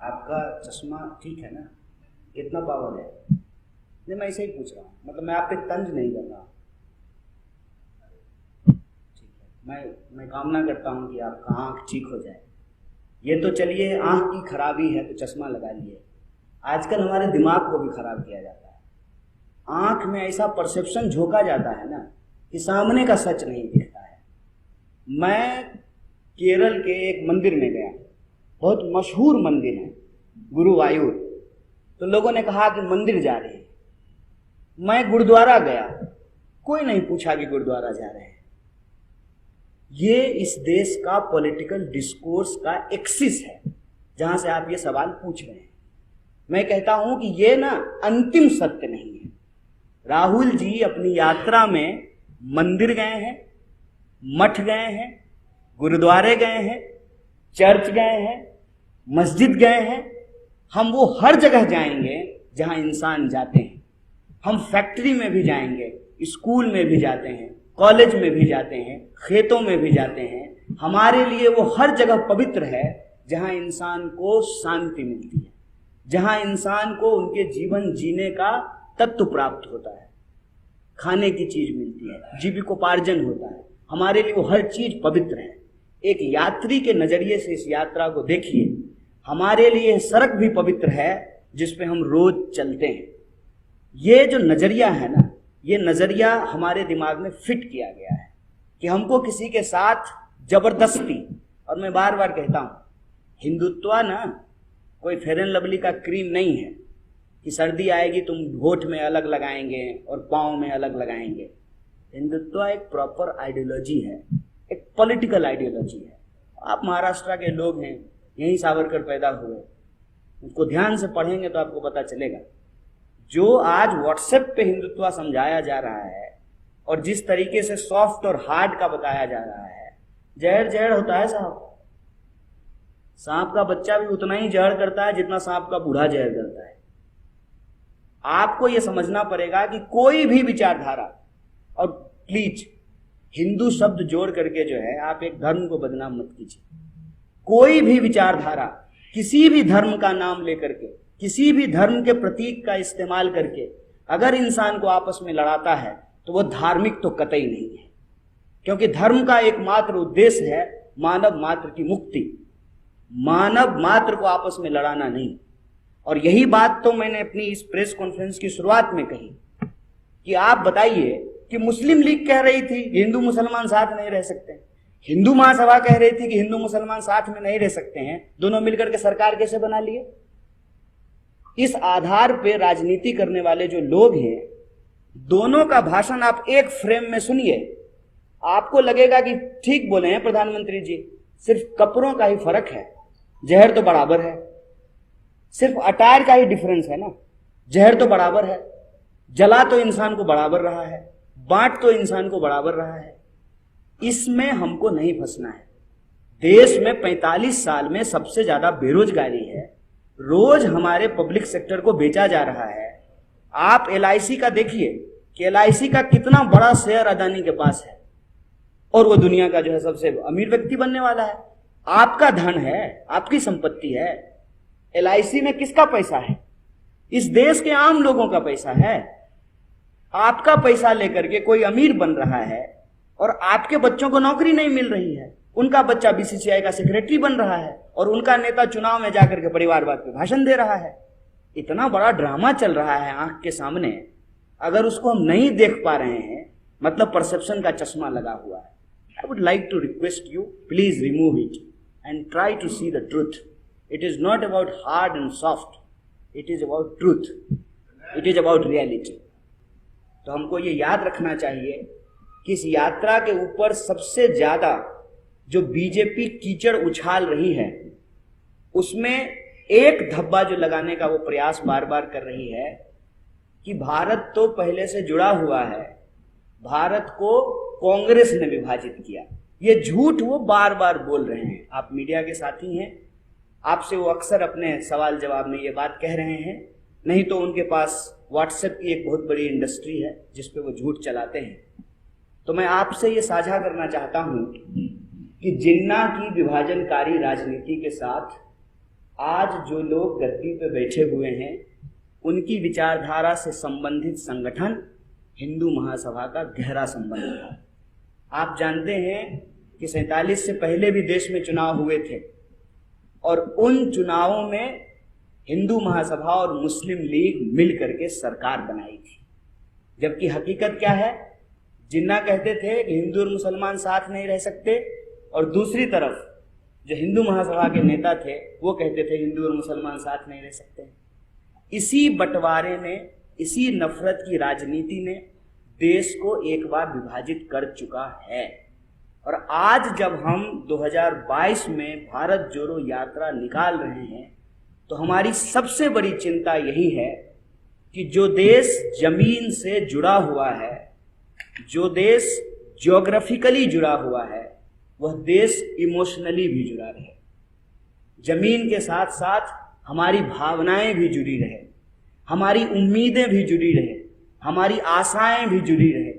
आपका चश्मा ठीक है ना, कितना पावर है? नहीं, मैं ऐसे ही पूछ रहा हूँ, मतलब मैं आप पे तंज नहीं कर रहा। ठीक है, मैं कामना करता हूँ कि आपका आँख ठीक हो जाए। ये तो चलिए आँख की खराबी है तो चश्मा लगा लिए, आजकल हमारे दिमाग को भी खराब किया जाता है। आँख में ऐसा परसेप्शन झोंका जाता है ना कि सामने का सच नहीं दिखता है। मैं केरल के एक मंदिर में गया, बहुत मशहूर मंदिर है गुरुवायूर, तो लोगों ने कहा कि मंदिर जा रहे हैं। मैं गुरुद्वारा गया, कोई नहीं पूछा कि गुरुद्वारा जा रहे हैं। ये इस देश का पॉलिटिकल डिस्कोर्स का एक्सिस है जहां से आप ये सवाल पूछ रहे हैं। मैं कहता हूं कि ये ना अंतिम सत्य नहीं है। राहुल जी अपनी यात्रा में मंदिर गए हैं, मठ गए हैं, गुरुद्वारे गए हैं, चर्च गए हैं, मस्जिद गए हैं। हम वो हर जगह जाएंगे जहां इंसान जाते हैं। हम फैक्ट्री में भी जाएंगे, स्कूल में भी जाते हैं, कॉलेज में भी जाते हैं, खेतों में भी जाते हैं। हमारे लिए वो हर जगह पवित्र है जहां इंसान को शांति मिलती है, जहां इंसान को उनके जीवन जीने का तत्व प्राप्त होता है, खाने की चीज मिलती है, जीविकोपार्जन होता है। हमारे लिए वो हर चीज पवित्र है। एक यात्री के नजरिए से इस यात्रा को देखिए। हमारे लिए सड़क भी पवित्र है जिस पे हम रोज चलते हैं। ये जो नजरिया है ना, ये नजरिया हमारे दिमाग में फिट किया गया है कि हमको किसी के साथ जबरदस्ती, और मैं बार बार कहता हूं, हिंदुत्व ना कोई फेयर एंड लवली का क्रीम नहीं है कि सर्दी आएगी तुम होठ में अलग लगाएंगे और पाँव में अलग लगाएंगे। हिंदुत्व एक प्रॉपर आइडियोलॉजी है, एक पॉलिटिकल आइडियोलॉजी है। आप महाराष्ट्र के लोग हैं, यहीं सावरकर पैदा हुए, उसको ध्यान से पढ़ेंगे तो आपको पता चलेगा। जो आज व्हाट्सएप पे हिंदुत्व समझाया जा रहा है और जिस तरीके से सॉफ्ट और हार्ड का बताया जा रहा है, जहर जहर होता है साहब। सांप का बच्चा भी उतना ही जहर करता है जितना सांप का बूढ़ा जहर करता है। आपको यह समझना पड़ेगा कि कोई भी विचारधारा, और प्लीज हिंदू शब्द जोड़ करके जो है आप एक धर्म को बदनाम मत कीजिए। कोई भी विचारधारा किसी भी धर्म का नाम लेकर के, किसी भी धर्म के प्रतीक का इस्तेमाल करके अगर इंसान को आपस में लड़ाता है तो वह धार्मिक तो कतई नहीं है, क्योंकि धर्म का एकमात्र उद्देश्य है मानव मात्र की मुक्ति, मानव मात्र को आपस में लड़ाना नहीं। और यही बात तो मैंने अपनी इस प्रेस कॉन्फ्रेंस की शुरुआत में कही कि आप बताइए कि मुस्लिम लीग कह रही थी हिंदू मुसलमान साथ नहीं रह सकते, हिंदू महासभा कह रही थी कि हिंदू मुसलमान साथ में नहीं रह सकते हैं, दोनों मिलकर के सरकार कैसे बना लिए? इस आधार पे राजनीति करने वाले जो लोग हैं, दोनों का भाषण आप एक फ्रेम में सुनिए, आपको लगेगा कि ठीक बोले हैं प्रधानमंत्री जी, सिर्फ कपड़ों का ही फर्क है, जहर तो बराबर है। सिर्फ अटायर का ही डिफरेंस है ना, जहर तो बराबर है। जला तो इंसान को बराबर रहा है, बांट तो इंसान को बराबर रहा है। इसमें हमको नहीं फंसना है। देश में 45 साल में सबसे ज्यादा बेरोजगारी है, रोज हमारे पब्लिक सेक्टर को बेचा जा रहा है। आप LIC का देखिए कि LIC का कितना बड़ा शेयर अदानी के पास है और वो दुनिया का जो है सबसे अमीर व्यक्ति बनने वाला है। आपका धन है, आपकी संपत्ति है। LIC में किसका पैसा है? इस देश के आम लोगों का पैसा है। आपका पैसा लेकर के कोई अमीर बन रहा है और आपके बच्चों को नौकरी नहीं मिल रही है, उनका बच्चा BCCI का सेक्रेटरी बन रहा है और उनका नेता चुनाव में जाकर के परिवारवाद पे भाषण दे रहा है। इतना बड़ा ड्रामा चल रहा है आंख के सामने, अगर उसको हम नहीं देख पा रहे हैं मतलब परसेप्शन का चश्मा लगा हुआ है। I would like to request you, please remove it and try to see the truth. It is not about hard and soft. It is about truth. It is about reality. तो हमको ये याद रखना चाहिए कि इस यात्रा के ऊपर सबसे ज्यादा जो बीजेपी कीचड़ उछाल रही है, उसमें एक धब्बा जो लगाने का वो प्रयास बार बार कर रही है कि भारत तो पहले से जुड़ा हुआ है, भारत को कांग्रेस ने विभाजित किया। ये झूठ वो बार बार बोल रहे हैं। आप मीडिया के साथी हैं, आपसे वो अक्सर अपने सवाल जवाब में ये बात कह रहे हैं, नहीं तो उनके पास व्हाट्सएप की एक बहुत बड़ी इंडस्ट्री है जिसपे वो झूठ चलाते हैं। तो मैं आपसे ये साझा करना चाहता हूं कि जिन्ना की विभाजनकारी राजनीति के साथ आज जो लोग गद्दी पे बैठे हुए हैं उनकी विचारधारा से संबंधित संगठन हिंदू महासभा का गहरा संबंध था। आप जानते हैं कि 47 से पहले भी देश में चुनाव हुए थे और उन चुनावों में हिंदू महासभा और मुस्लिम लीग मिल करके सरकार बनाई थी। जबकि हकीकत क्या है, जिन्ना कहते थे कि हिंदू और मुसलमान साथ नहीं रह सकते, और दूसरी तरफ जो हिंदू महासभा के नेता थे वो कहते थे हिंदू और मुसलमान साथ नहीं रह सकते। इसी बंटवारे ने, इसी नफरत की राजनीति ने देश को एक बार विभाजित कर चुका है। और आज जब हम 2022 में भारत जोड़ो यात्रा निकाल रहे हैं तो हमारी सबसे बड़ी चिंता यही है कि जो देश जमीन से जुड़ा हुआ है, जो देश ज्योग्राफिकली जुड़ा हुआ है, वह देश इमोशनली भी जुड़ा रहे। जमीन के साथ साथ हमारी भावनाएं भी जुड़ी रहे, हमारी उम्मीदें भी जुड़ी रहे, हमारी आशाएं भी जुड़ी रहे।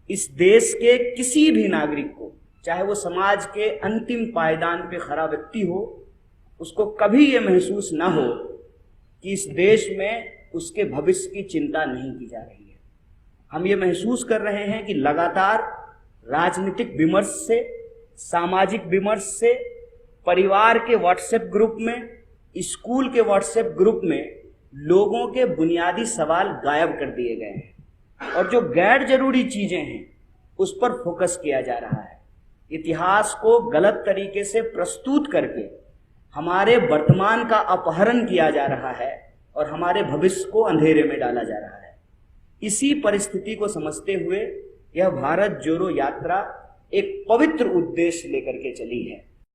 इस देश के किसी भी नागरिक को, चाहे वो समाज के अंतिम पायदान पे खड़ा व्यक्ति हो, उसको कभी ये महसूस ना हो कि इस देश में उसके भविष्य की चिंता नहीं की जा रही है। हम ये महसूस कर रहे हैं कि लगातार राजनीतिक विमर्श से, सामाजिक विमर्श से, परिवार के व्हाट्सएप ग्रुप में, स्कूल के व्हाट्सएप ग्रुप में लोगों के बुनियादी सवाल गायब कर दिए गए हैं और जो गैर जरूरी चीजें हैं उस पर फोकस किया जा रहा है। इतिहास को गलत तरीके से प्रस्तुत करके हमारे वर्तमान का अपहरण किया जा रहा है और हमारे भविष्य को अंधेरे में डाला जा रहा है। इसी परिस्थिति को समझते हुए यह भारत जोड़ो यात्रा एक पवित्र उद्देश्य लेकर के चली है।